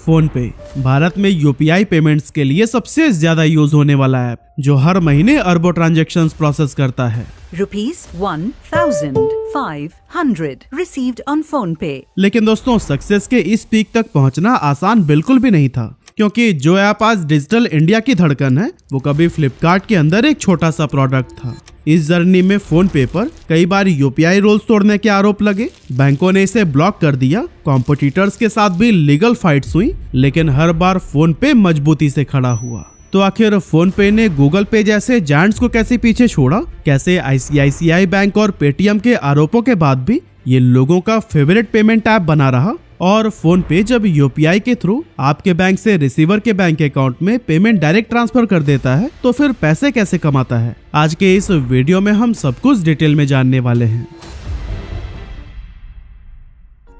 Phone पे भारत में UPI payments के लिए सबसे ज्यादा यूज होने वाला ऐप, जो हर महीने अरबों ट्रांजैक्शंस प्रोसेस करता है। ₹1,500 received on PhonePe। लेकिन दोस्तों, सक्सेस के इस पीक तक पहुंचना आसान बिल्कुल भी नहीं था, क्योंकि जो ऐप आज डिजिटल इंडिया की धड़कन है, वो कभी फ्लिपकार्ट के अंदर एक छोटा सा प्रोडक्ट था। इस जर्नी में फोन पे पर कई बार यूपीआई रूल्स तोड़ने के आरोप लगे, बैंकों ने इसे ब्लॉक कर दिया, कॉम्पिटिटर्स के साथ भी लीगल फाइट्स हुई, लेकिन हर बार फोन पे मजबूती से खड़ा हुआ। तो आखिर फोन पे ने गूगल पे जैसे जायंट्स को कैसे पीछे छोड़ा, कैसे आईसीआईसीआई बैंक और पेटीएम के आरोपों के बाद भी ये लोगों का फेवरेट पेमेंट ऐप बना रहा, और फोन पे जब यूपीआई के थ्रू आपके बैंक से रिसीवर के बैंक अकाउंट में पेमेंट डायरेक्ट ट्रांसफर कर देता है, तो फिर पैसे कैसे कमाता है। आज के इस वीडियो में हम सब कुछ डिटेल में जानने वाले हैं।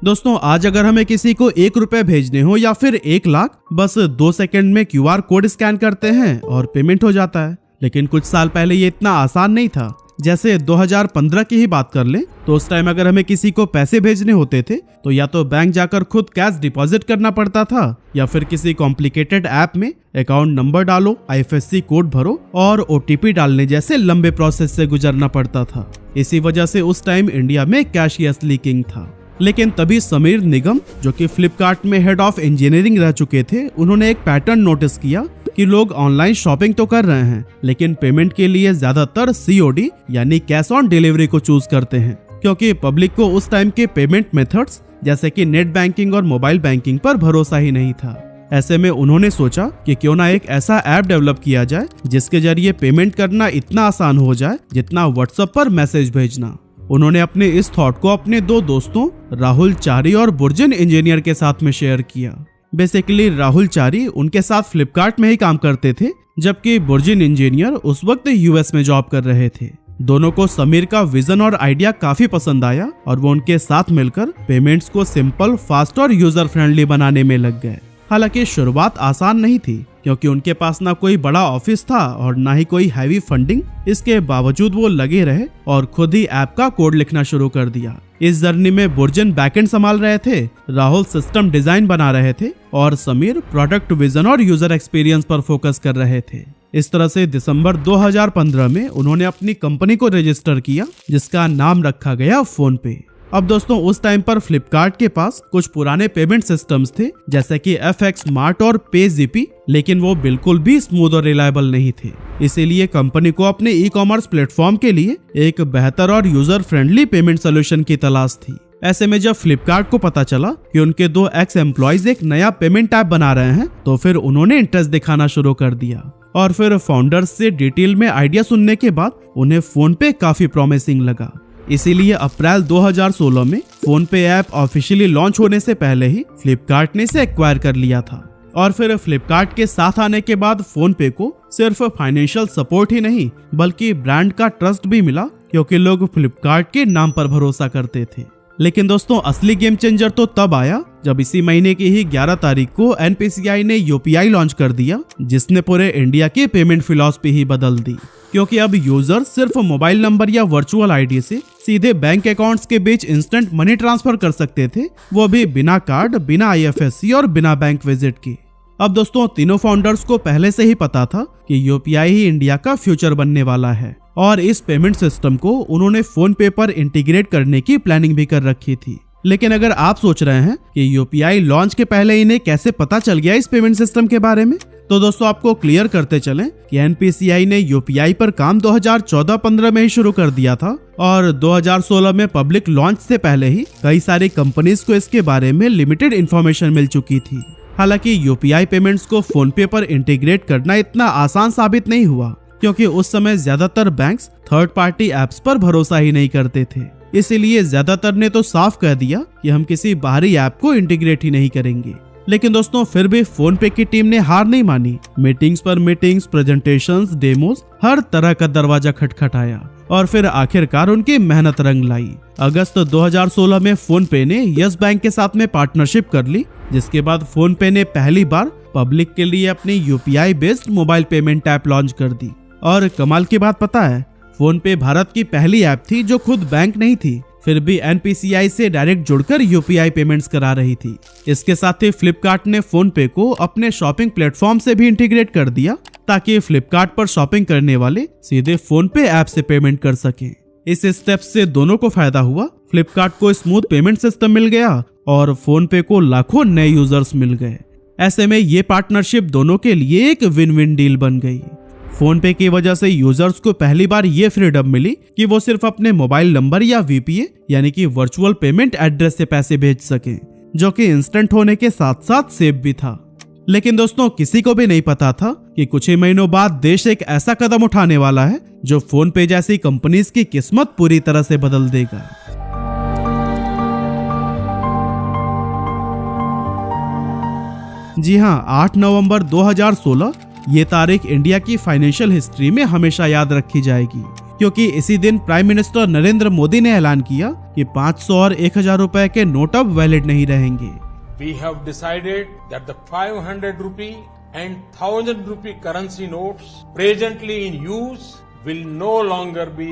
दोस्तों, आज अगर हमें किसी को ₹1 भेजने हो या फिर 1 लाख, बस 2 सेकंड में क्यूआर कोड स्कैन करते हैं और पेमेंट हो जाता है। लेकिन कुछ साल पहले ये इतना आसान नहीं था। जैसे 2015 की ही बात कर लें, तो उस टाइम अगर हमें किसी को पैसे भेजने होते थे, तो या तो बैंक जाकर खुद कैश डिपॉजिट करना पड़ता था, या फिर किसी कॉम्प्लिकेटेड ऐप में अकाउंट नंबर डालो, आईएफएससी कोड भरो और ओटीपी डालने जैसे लंबे प्रोसेस से गुजरना पड़ता था। इसी वजह से उस टाइम इंडिया में कैशलेस लीकिंग था। लेकिन तभी समीर निगम, जो कि फ्लिपकार्ट में हेड ऑफ इंजीनियरिंग रह चुके थे, उन्होंने एक पैटर्न नोटिस किया कि लोग ऑनलाइन शॉपिंग तो कर रहे हैं, लेकिन पेमेंट के लिए ज्यादातर सीओडी यानी कैश ऑन डिलीवरी को चूज करते हैं, क्योंकि पब्लिक को उस टाइम के पेमेंट मेथड्स जैसे कि नेट बैंकिंग और मोबाइल बैंकिंग पर भरोसा ही नहीं था। ऐसे में उन्होंने सोचा कि क्यों ना एक ऐसा ऐप डेवलप किया जाए जिसके जरिए पेमेंट करना इतना आसान हो जाए जितना व्हाट्सएप पर मैसेज भेजना। उन्होंने अपने इस थॉट को अपने 2 दोस्तों राहुल चारी और बुर्जिन इंजीनियर के साथ में शेयर किया। बेसिकली राहुल चारी उनके साथ फ्लिपकार्ट में ही काम करते थे, जबकि बुर्जिन इंजीनियर उस वक्त यूएस में जॉब कर रहे थे। दोनों को समीर का विजन और आइडिया काफी पसंद आया और वो उनके साथ मिलकर पेमेंट्स को सिंपल, फास्ट और यूजर फ्रेंडली बनाने में लग गए। हालांकि शुरुआत आसान नहीं थी, क्योंकि उनके पास ना कोई बड़ा ऑफिस था और ना ही कोई हैवी फंडिंग। इसके बावजूद वो लगे रहे और खुद ही ऐप का कोड लिखना शुरू कर दिया। इस जर्नी में बुर्जिन बैकएंड संभाल रहे थे, राहुल सिस्टम डिजाइन बना रहे थे और समीर प्रोडक्ट विजन और यूजर एक्सपीरियंस पर फोकस कर रहे थे। इस तरह से दिसंबर 2015 में उन्होंने अपनी कंपनी को रजिस्टर किया, जिसका नाम रखा गया फोन पे। अब दोस्तों, उस टाइम पर फ्लिपकार्ट के पास कुछ पुराने पेमेंट सिस्टम्स थे, जैसे कि FX Mart और PayZip, लेकिन वो बिल्कुल भी स्मूथ और रिलायबल नहीं थे। इसीलिए कंपनी को अपने ई-कॉमर्स प्लेटफॉर्म के लिए एक बेहतर और यूजर फ्रेंडली पेमेंट सोल्यूशन की तलाश थी। ऐसे में जब फ्लिपकार्ट को पता चला कि उनके 2 एक्स एम्प्लॉयज एक नया पेमेंट ऐप बना रहे हैं, तो फिर उन्होंने इंटरेस्ट दिखाना शुरू कर दिया। और फिर फाउंडर्स से डिटेल में आइडिया सुनने के बाद उन्हें फोन पे काफी प्रॉमिसिंग लगा। इसीलिए अप्रैल 2016 में फोन पे ऐप ऑफिशियली लॉन्च होने से पहले ही फ्लिपकार्ट ने इसे एक्वायर कर लिया था। और फिर फ्लिपकार्ट के साथ आने के बाद फोन पे को सिर्फ फाइनेंशियल सपोर्ट ही नहीं, बल्कि ब्रांड का ट्रस्ट भी मिला, क्योंकि लोग फ्लिपकार्ट के नाम पर भरोसा करते थे। लेकिन दोस्तों, असली गेम चेंजर तो तब आया जब इसी महीने की ही 11 तारीख को एनपीसीआई ने यूपीआई लॉन्च कर दिया, जिसने पूरे इंडिया की पेमेंट फिलॉसफी ही बदल दी। क्योंकि अब यूजर सिर्फ मोबाइल नंबर या वर्चुअल आईडी से सीधे बैंक अकाउंट्स के बीच इंस्टेंट मनी ट्रांसफर कर सकते थे, वो भी बिना कार्ड, बिना आईएफएससी और बिना बैंक विजिट की। अब दोस्तों, तीनों फाउंडर्स को पहले से ही पता था कि यूपीआई ही इंडिया का फ्यूचर बनने वाला है, और इस पेमेंट सिस्टम को उन्होंने फोन पे पर इंटीग्रेट करने की प्लानिंग भी कर रखी थी। लेकिन अगर आप सोच रहे हैं कि यूपीआई लॉन्च के पहले इन्हें कैसे पता चल गया इस पेमेंट सिस्टम के बारे में, तो दोस्तों आपको क्लियर करते चलें कि एनपीसीआई ने यूपीआई पर काम 2014-15 में ही शुरू कर दिया था, और 2016 में पब्लिक लॉन्च से पहले ही कई सारी कंपनीज को इसके बारे में लिमिटेड इंफॉर्मेशन मिल चुकी थी। हालांकि यूपीआई पेमेंट्स को फोन पे पर इंटीग्रेट करना इतना आसान साबित नहीं हुआ, क्योंकि उस समय ज्यादातर बैंक्स थर्ड पार्टी एप्स पर भरोसा ही नहीं करते थे। इसीलिए ज्यादातर ने तो साफ कह दिया कि हम किसी बाहरी ऐप को इंटीग्रेट ही नहीं करेंगे। लेकिन दोस्तों, फिर भी फोन पे की टीम ने हार नहीं मानी। मीटिंग्स पर मीटिंग्स, प्रेजेंटेशंस, डेमोज, हर तरह का दरवाजा खटखटाया और फिर आखिरकार उनकी मेहनत रंग लाई। अगस्त 2016 में फोन पे ने यस बैंक के साथ में पार्टनरशिप कर ली, जिसके बाद फोन पे ने पहली बार पब्लिक के लिए अपनी UPI based mobile payment app launch कर दी। और कमाल की बात पता है, फोन पे भारत की पहली ऐप थी जो खुद बैंक नहीं थी, फिर भी NPCI से डायरेक्ट जुड़कर UPI पेमेंट्स करा रही थी। इसके साथ ही फ्लिपकार्ट ने फोन पे को अपने शॉपिंग प्लेटफॉर्म से भी इंटीग्रेट कर दिया ताकि फ्लिपकार्ट पर शॉपिंग करने वाले सीधे फोन पे ऐप से पेमेंट कर सकें। इस स्टेप से दोनों को फायदा हुआ। फ्लिपकार्ट को स्मूथ पेमेंट सिस्टम मिल गया और फोन पे को लाखों नए यूजर्स मिल गए। ऐसे में ये पार्टनरशिप दोनों के लिए एक विन विन डील बन गई। फोन पे की वजह से यूजर्स को पहली बार ये फ्रीडम मिली कि वो सिर्फ अपने मोबाइल नंबर या VPA यानी कि वर्चुअल पेमेंट एड्रेस से पैसे भेज सकें, जो कि इंस्टेंट होने के साथ साथ सेफ भी था। लेकिन दोस्तों, किसी को भी नहीं पता था कि कुछ ही महीनों बाद देश एक ऐसा कदम उठाने वाला है जो फोन पे जैसी कंपनीज की किस्मत पूरी तरह से बदल देगा। जी हाँ, 8 नवंबर 2016 ये तारीख इंडिया की फाइनेंशियल हिस्ट्री में हमेशा याद रखी जाएगी, क्योंकि इसी दिन प्राइम मिनिस्टर नरेंद्र मोदी ने ऐलान किया कि 500 और 1000 रुपए के नोट अब वैलिड नहीं रहेंगे। We have decided that the 500 rupee and 1000 rupee currency notes presently in use will no longer be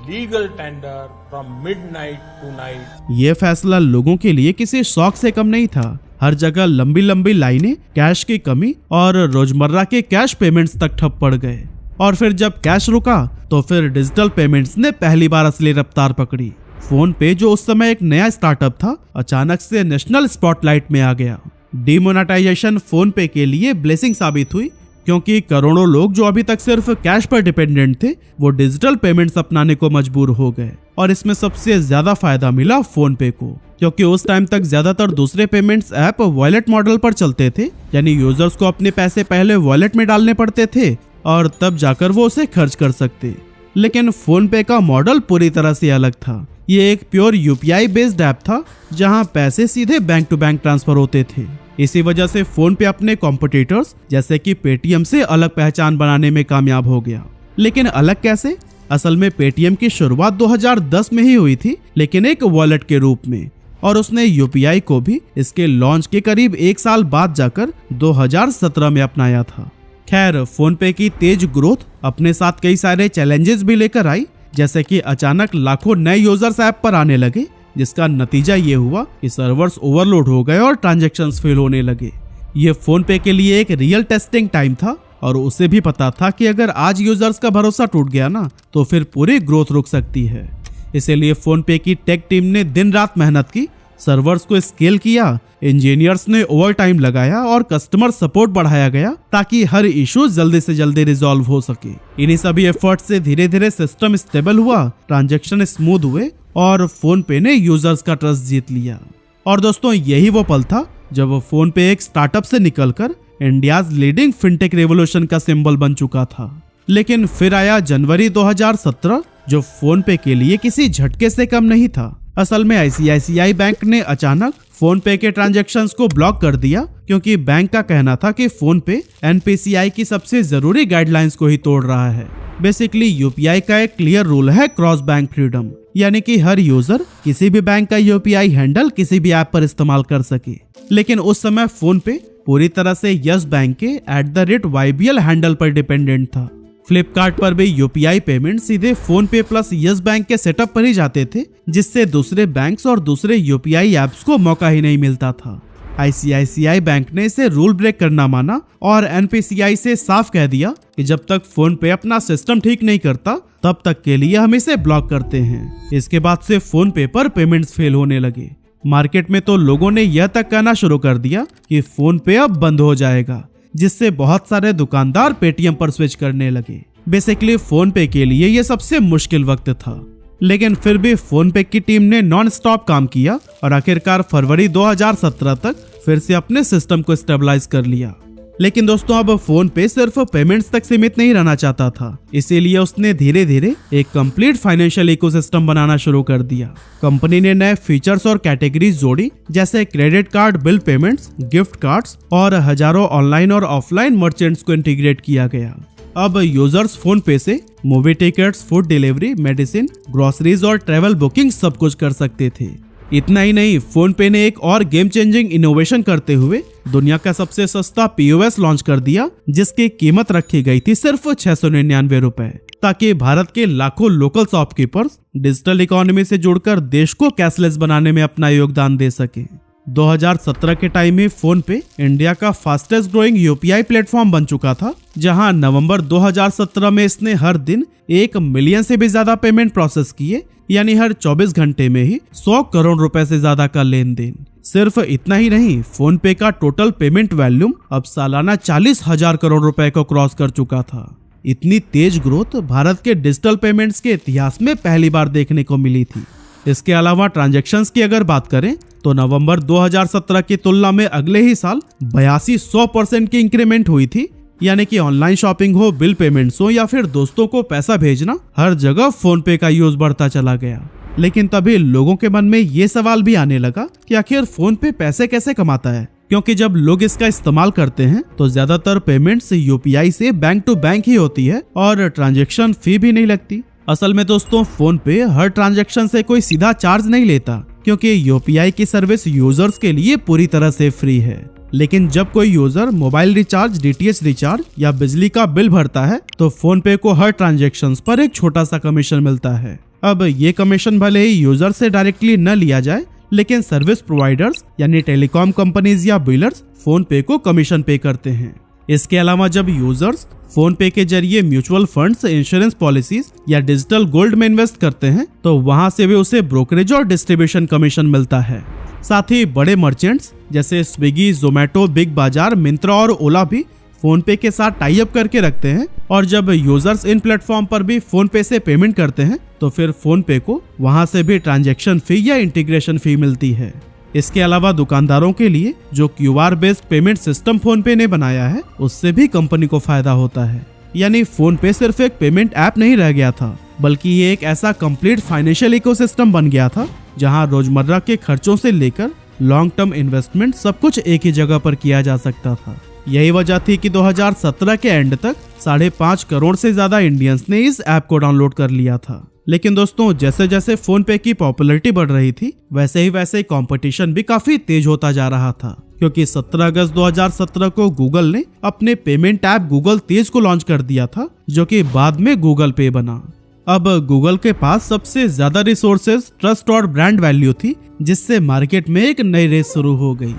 legal tender from midnight to night. ये फैसला लोगों के लिए किसी शौक से कम नहीं था। हर जगह लंबी लंबी लाइनें, कैश की कमी और रोजमर्रा के कैश पेमेंट्स तक ठप पड़ गए। और फिर जब कैश रुका तो फिर डिजिटल पेमेंट्स ने पहली बार असली रफ्तार पकड़ी। फोन पे, जो उस समय एक नया स्टार्टअप था, अचानक से नेशनल स्पॉटलाइट में आ गया। डीमोनेटाइजेशन फोन पे के लिए ब्लेसिंग साबित हुई, क्योंकि करोड़ों लोग जो अभी तक सिर्फ कैश पर डिपेंडेंट थे, वो डिजिटल पेमेंट्स अपनाने को मजबूर हो गए। और इसमें सबसे ज्यादा फायदा मिला फोन पे को, क्योंकि उस टाइम तक ज्यादातर दूसरे पेमेंट्स ऐप वॉलेट मॉडल पर चलते थे, यानी यूजर्स को अपने पैसे पहले वॉलेट में डालने पड़ते थे और तब जाकर वो उसे खर्च कर सकते। लेकिन फोन पे का मॉडल पूरी तरह से अलग था। ये एक प्योर UPI बेस्ड ऐप था, जहां पैसे सीधे बैंक टू बैंक ट्रांसफर होते थे। इसी वजह से फोन पे अपने कॉम्पिटिटर्स जैसे कि पेटीएम से अलग पहचान बनाने में कामयाब हो गया। लेकिन अलग कैसे? असल में पेटीएम की शुरुआत 2010 में ही हुई थी, लेकिन एक वॉलेट के रूप में, और उसने UPI को भी इसके लॉन्च के करीब 1 साल बाद जाकर 2017 में अपनाया था। खैर, फोन पे की तेज ग्रोथ अपने साथ कई सारे चैलेंजेस भी लेकर आई, जैसे कि अचानक लाखों नए यूजर्स ऐप पर आने लगे, जिसका नतीजा ये हुआ कि सर्वर्स ओवरलोड हो गए और ट्रांजैक्शंस फेल होने लगे। ये फोन पे के लिए एक रियल टेस्टिंग टाइम था, और उसे भी पता था कि अगर आज यूजर्स का भरोसा टूट गया ना, तो फिर पूरी ग्रोथ रुक सकती है। इसीलिए फोन पे की टेक टीम ने दिन रात मेहनत की, सर्वर्स को स्केल किया, इंजीनियर्स ने ओवर टाइम लगाया और कस्टमर सपोर्ट बढ़ाया गया ताकि हर इशू जल्दी से जल्दी रिजॉल्व हो सके। इन्हीं सभी एफर्ट से धीरे धीरे सिस्टम स्टेबल हुआ, ट्रांजैक्शन स्मूथ हुए और फोन पे ने यूजर्स का ट्रस्ट जीत लिया। और दोस्तों, यही वो पल था जब फोन पे एक स्टार्टअप से निकलकर इंडियाज लीडिंग फिनटेक रेवोल्यूशन का सिंबल बन चुका था। लेकिन फिर आया जनवरी 2017, जो फोन पे के लिए किसी झटके से कम नहीं था। असल में ICICI बैंक ने अचानक फोन पे के ट्रांजैक्शंस को ब्लॉक कर दिया, क्योंकि बैंक का कहना था कि फोन पे NPCI की सबसे जरूरी गाइडलाइंस को ही तोड़ रहा है। बेसिकली UPI का एक क्लियर रूल है क्रॉस बैंक फ्रीडम, यानी कि हर यूजर किसी भी बैंक का UPI हैंडल किसी भी ऐप पर इस्तेमाल कर सके। लेकिन उस समय फोन पे पूरी तरह से यस बैंक के @YBL हैंडल पर डिपेंडेंट था। फ्लिपकार्ट पर भी UPI पेमेंट सीधे फोन पे प्लस यस बैंक के सेटअप पर ही जाते थे, जिससे दूसरे बैंक्स और दूसरे UPI ऐप्स को मौका ही नहीं मिलता था। ICICI बैंक ने इसे रूल ब्रेक करना माना और NPCI से साफ कह दिया कि जब तक फोन पे अपना सिस्टम ठीक नहीं करता, तब तक के लिए हम इसे ब्लॉक करते हैं। इसके बाद से फोन पे पर पेमेंट्स फेल होने लगे। मार्केट में तो लोगों ने यह तक कहना शुरू कर दिया कि फोन पे अब बंद हो जाएगा, जिससे बहुत सारे दुकानदार पेटीएम पर स्विच करने लगे। बेसिकली फोन पे के लिए यह सबसे मुश्किल वक्त था, लेकिन फिर भी फोन पे की टीम ने नॉन स्टॉप काम किया और आखिरकार फरवरी 2017 तक फिर से अपने सिस्टम को स्टेबलाइज कर लिया। लेकिन दोस्तों, अब फोन पे सिर्फ पेमेंट्स तक सीमित नहीं रहना चाहता था, इसीलिए उसने धीरे धीरे एक कंप्लीट फाइनेंशियल इकोसिस्टम बनाना शुरू कर दिया। कंपनी ने नए फीचर्स और कैटेगरीज जोड़ी, जैसे credit card bill payments, gift cards और हजारों ऑनलाइन और ऑफलाइन मर्चेंट्स को इंटीग्रेट किया गया। अब यूजर्स फोन पे से movie tickets, food delivery, medicine, groceries और ट्रेवल बुकिंग सब कुछ कर सकते थे। इतना ही नहीं, फोन पे ने एक और गेम चेंजिंग इनोवेशन करते हुए दुनिया का सबसे सस्ता POS लॉन्च कर दिया, जिसकी कीमत रखी गई थी सिर्फ 699 रुपए, ताकि भारत के लाखों लोकल शॉपकीपर्स डिजिटल इकोनॉमी से जुड़कर देश को कैशलेस बनाने में अपना योगदान दे सके। 2017 के टाइम में फोन पे इंडिया का फास्टेस्ट ग्रोइंग UPI प्लेटफॉर्म बन चुका था, जहां नवंबर 2017 में इसने हर दिन 1 मिलियन से भी ज्यादा पेमेंट प्रोसेस किए, यानी हर 24 घंटे में ही 100 करोड़ रुपए से ज्यादा का लेन देन। सिर्फ इतना ही नहीं, फोन पे का टोटल पेमेंट वॉल्यूम अब सालाना 40,000 करोड़ रुपए को क्रॉस कर चुका था। इतनी तेज ग्रोथ भारत के डिजिटल पेमेंट्स के इतिहास में पहली बार देखने को मिली थी। इसके अलावा ट्रांजैक्शंस की अगर बात करें तो नवंबर 2017 की तुलना में अगले ही साल 82% की इंक्रीमेंट हुई थी, यानी कि ऑनलाइन शॉपिंग हो, बिल पेमेंट्स हो या फिर दोस्तों को पैसा भेजना, हर जगह फोन पे का यूज बढ़ता चला गया। लेकिन तभी लोगों के मन में ये सवाल भी आने लगा कि आखिर फोन पे पैसे कैसे कमाता है, क्योंकि जब लोग इसका इस्तेमाल करते हैं तो ज्यादातर पेमेंट्स UPI से बैंक टू बैंक ही होती है और ट्रांजैक्शन फी भी नहीं लगती। असल में दोस्तों, फोन पे हर ट्रांजैक्शन से कोई सीधा चार्ज नहीं लेता, क्योंकि UPI की सर्विस यूजर्स के लिए पूरी तरह से फ्री है। लेकिन जब कोई user mobile recharge, DTH recharge या बिजली का बिल भरता है तो फोन पे को हर ट्रांजैक्शन पर एक छोटा सा कमीशन मिलता है। अब ये कमीशन भले ही यूजर से डायरेक्टली न लिया जाए, लेकिन सर्विस प्रोवाइडर्स यानी टेलीकॉम कंपनीज या बिलर्स फोन पे को कमीशन पे करते हैं। इसके अलावा जब यूजर्स फोन पे के जरिए म्यूचुअल फंड्स, इंश्योरेंस पॉलिसीज या डिजिटल गोल्ड में इन्वेस्ट करते हैं तो वहां से भी उसे ब्रोकरेज और डिस्ट्रीब्यूशन कमीशन मिलता है। साथ ही बड़े मर्चेंट्स जैसे स्विगी, जोमेटो, बिग बाजार, मिंत्रा और ओला भी फोन पे के साथ टाई अप करके रखते हैं, और जब यूजर्स इन प्लेटफॉर्म पर भी फोन पे से पेमेंट करते हैं तो फिर फोन पे को वहां से भी ट्रांजैक्शन फी या इंटीग्रेशन फी मिलती है। इसके अलावा दुकानदारों के लिए जो QR based payment system phone पे ने बनाया है, उससे भी कंपनी को फायदा होता है। यानी फोन पे सिर्फ एक पेमेंट ऐप नहीं रह गया था, बल्कि ये एक ऐसा कंप्लीट फाइनेंशियल इकोसिस्टम बन गया था जहां रोजमर्रा के खर्चों से लेकर लॉन्ग टर्म इन्वेस्टमेंट सब कुछ एक ही जगह पर किया जा सकता था। यही वजह थी कि 2017 के एंड तक 5.5 करोड़ से ज्यादा इंडियंस ने इस ऐप को डाउनलोड कर लिया था। लेकिन दोस्तों, जैसे जैसे फोन पे की पॉपुलैरिटी बढ़ रही थी, वैसे ही कंपटीशन भी काफी तेज होता जा रहा था, क्योंकि 17 अगस्त 2017 को गूगल ने अपने पेमेंट ऐप गूगल तेज को लॉन्च कर दिया था, जो कि बाद में गूगल पे बना। अब गूगल के पास सबसे ज्यादा रिसोर्सेज, ट्रस्ट और ब्रांड वैल्यू थी, जिससे मार्केट में एक नई रेस शुरू हो गई।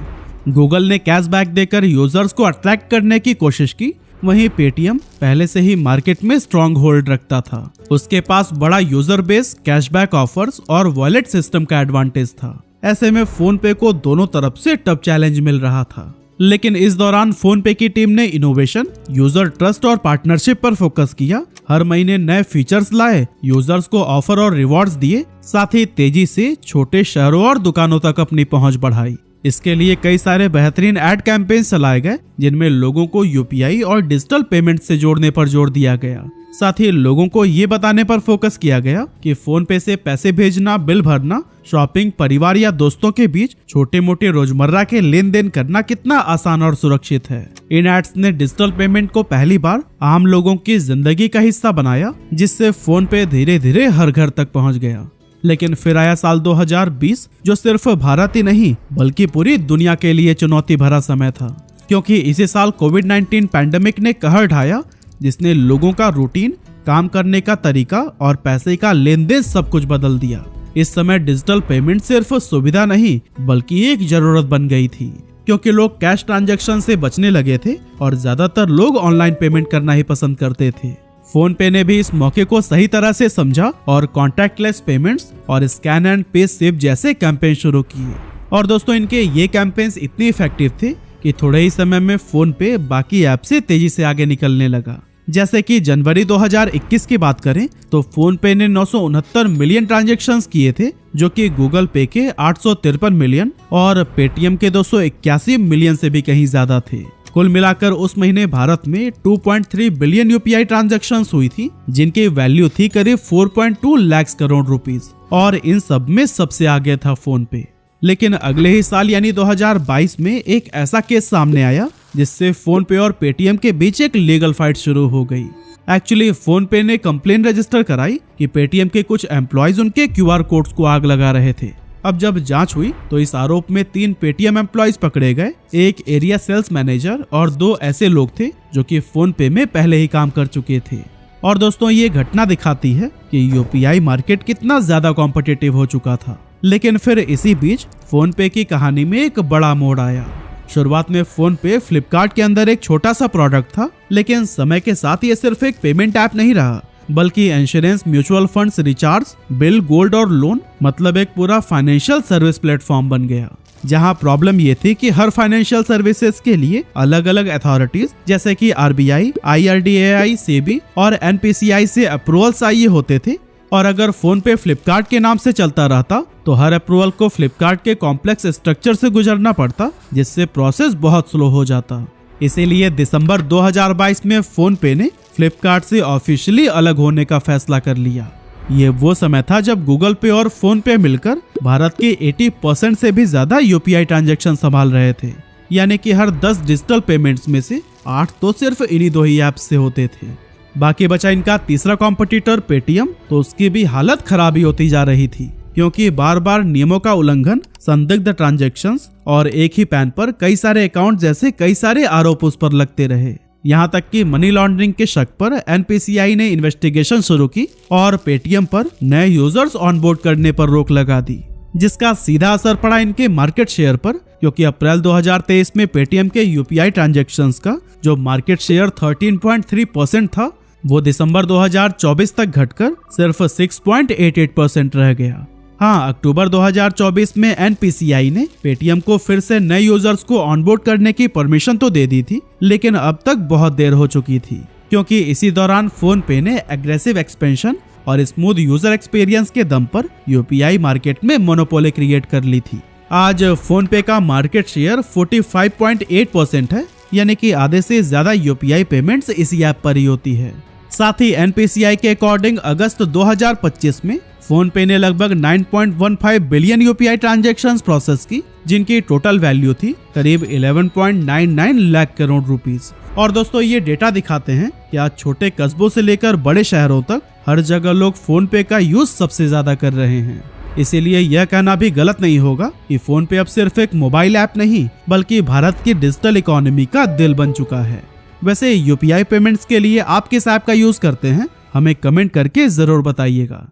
गूगल ने कैशबैक देकर यूजर्स को अट्रैक्ट करने की कोशिश की, वहीं पेटीएम पहले से ही मार्केट में स्ट्रॉन्ग होल्ड रखता था। उसके पास बड़ा यूजर बेस, कैशबैक ऑफर्स और वॉलेट सिस्टम का एडवांटेज था। ऐसे में फोन पे को दोनों तरफ से टफ चैलेंज मिल रहा था। लेकिन इस दौरान फोन पे की टीम ने इनोवेशन, यूजर ट्रस्ट और पार्टनरशिप पर फोकस किया। हर महीने नए फीचर्स लाए, यूजर्स को ऑफर और रिवॉर्ड्स दिए, साथ ही तेजी से छोटे शहरों और दुकानों तक अपनी पहुंच बढ़ाई। इसके लिए कई सारे बेहतरीन एड कैंपेन चलाए गए, जिनमें लोगों को UPI और डिजिटल पेमेंट से जोड़ने पर जोर दिया गया। साथ ही लोगों को ये बताने पर फोकस किया गया कि फोन पे से पैसे भेजना, बिल भरना, शॉपिंग, परिवार या दोस्तों के बीच छोटे मोटे रोजमर्रा के लेन देन करना कितना आसान और सुरक्षित है। इन एड्स ने डिजिटल पेमेंट को पहली बार आम लोगों की जिंदगी का हिस्सा बनाया, जिससे फोन पे धीरे धीरे हर घर तक पहुंच गया। लेकिन फिर आया साल 2020, जो सिर्फ भारत ही नहीं बल्कि पूरी दुनिया के लिए चुनौती भरा समय था, क्योंकि इसी साल कोविड-19 पैंडेमिक ने कहर ढाया, जिसने लोगों का रूटीन, काम करने का तरीका और पैसे का लेन देन सब कुछ बदल दिया। इस समय डिजिटल पेमेंट सिर्फ सुविधा नहीं बल्कि एक जरूरत बन गई थी, क्योंकि लोग कैश ट्रांजैक्शन से बचने लगे थे और ज्यादातर लोग ऑनलाइन पेमेंट करना ही पसंद करते थे। फोन पे ने भी इस मौके को सही तरह से समझा और कॉन्टैक्टलेस पेमेंट्स और स्कैन एंड पे सेव जैसे कैंपेन शुरू किए। और दोस्तों, इनके ये कैंपेन्स इतने इफेक्टिव थे कि थोड़े ही समय में फोन पे बाकी ऐप से तेजी से आगे निकलने लगा। जैसे कि जनवरी 2021 की बात करें तो फोन पे ने 969 मिलियन ट्रांजैक्शंस किए थे, जो कि गूगल पे के 853 मिलियन और पेटीएम के 281 मिलियन से भी कहीं ज्यादा थे। कुल मिलाकर उस महीने भारत में 2.3 बिलियन UPI ट्रांजैक्शंस हुई थी, जिनकी वैल्यू थी करीब 4.2 लाख करोड़ रुपीस, और इन सब में सबसे आगे था फोन पे। लेकिन अगले ही साल यानी 2022 में एक ऐसा केस सामने आया जिससे फोन पे और पेटीएम के बीच एक लीगल फाइट शुरू हो गई। एक्चुअली फोन पे ने कंप्लेन रजिस्टर कराई कि पेटीएम के कुछ एम्प्लॉयज उनके QR कोड्स को आग लगा रहे थे। अब जब जांच हुई तो इस आरोप में 3 पेटीएम एम्प्लॉइज पकड़े गए, एक एरिया सेल्स मैनेजर और 2 ऐसे लोग थे जो कि फोन पे में पहले ही काम कर चुके थे। और दोस्तों ये घटना दिखाती है कि यूपीआई मार्केट कितना ज्यादा कॉम्पिटिटिव हो चुका था। लेकिन फिर इसी बीच फोन पे की कहानी में एक बड़ा मोड़ आया। शुरुआत में फोन पे फ्लिपकार्ट के अंदर एक छोटा सा प्रोडक्ट था, लेकिन समय के साथ ये सिर्फ एक पेमेंट ऐप नहीं रहा, बल्कि insurance, mutual funds, recharge, bill, gold और लोन, मतलब एक पूरा फाइनेंशियल सर्विस प्लेटफॉर्म बन गया। जहां प्रॉब्लम ये थी कि हर फाइनेंशियल सर्विसेज के लिए अलग अलग अथॉरिटीज जैसे कि आरबीआई, IRDAI, सेबी और NPCI से अप्रूवल चाहिए होते थे। और अगर फोन पे फ्लिपकार्ट के नाम से चलता रहता तो हर अप्रूवल को फ्लिपकार्ट के कॉम्प्लेक्स स्ट्रक्चर से गुजरना पड़ता, जिससे प्रोसेस बहुत स्लो हो जाता। इसीलिए दिसंबर 2022 में फोन पे ने फ्लिपकार्ट से ऑफिशियली अलग होने का फैसला कर लिया। ये वो समय था जब गूगल पे और फोन पे मिलकर भारत के 80% से भी ज्यादा यूपीआई ट्रांजैक्शन संभाल रहे थे। यानी कि हर 10 डिजिटल पेमेंट्स में से 8 तो सिर्फ इन्हीं 2 ही ऐप्स से होते थे। बाकी बचा इनका तीसरा कॉम्पिटिटर पेटीएम, तो उसकी भी हालत खराब ही होती जा रही थी, क्योंकि बार बार नियमों का उल्लंघन, संदिग्ध ट्रांजैक्शंस और एक ही पैन पर कई सारे अकाउंट जैसे कई सारे आरोप उस पर लगते रहे। यहाँ तक कि मनी लॉन्ड्रिंग के शक पर NPCI ने इन्वेस्टिगेशन शुरू की और पेटीएम पर नए यूजर्स ऑनबोर्ड करने पर रोक लगा दी, जिसका सीधा असर पड़ा इनके मार्केट शेयर पर, क्योंकि अप्रैल 2023 में पेटीएम के यूपीआई ट्रांजैक्शंस का जो मार्केट शेयर 13.3% था, वो दिसंबर 2024 तक घटकर सिर्फ 6.88% रह गया। हाँ, अक्टूबर 2024 में NPCI ने पेटीएम को फिर से नए यूजर्स को ऑनबोर्ड करने की परमिशन तो दे दी थी, लेकिन अब तक बहुत देर हो चुकी थी, क्योंकि इसी दौरान फोन पे ने एग्रेसिव एक्सपेंशन और स्मूथ यूजर एक्सपीरियंस के दम पर यूपीआई मार्केट में मोनोपोली क्रिएट कर ली थी। आज फोन पे का मार्केट शेयर 45.8% है, यानी कि आधे से ज्यादा यूपीआई पेमेंट्स इसी ऐप पर ही होती है। साथ ही NPCI के अकॉर्डिंग अगस्त 2025 में फोन पे ने लगभग 9.15 बिलियन यूपीआई ट्रांजैक्शंस प्रोसेस की, जिनकी टोटल वैल्यू थी करीब 11.99 लाख करोड़ रुपीस। और दोस्तों ये डेटा दिखाते हैं कि आज छोटे कस्बों से लेकर बड़े शहरों तक हर जगह लोग फोन पे का यूज सबसे ज्यादा कर रहे हैं। इसीलिए यह कहना भी गलत नहीं होगा कि फोन पे अब सिर्फ एक मोबाइल ऐप नहीं, बल्कि भारत की डिजिटल इकोनॉमी का दिल बन चुका है। वैसे यूपीआई पेमेंट्स के लिए आप किस ऐप का यूज करते हैं, हमें कमेंट करके जरूर बताइएगा।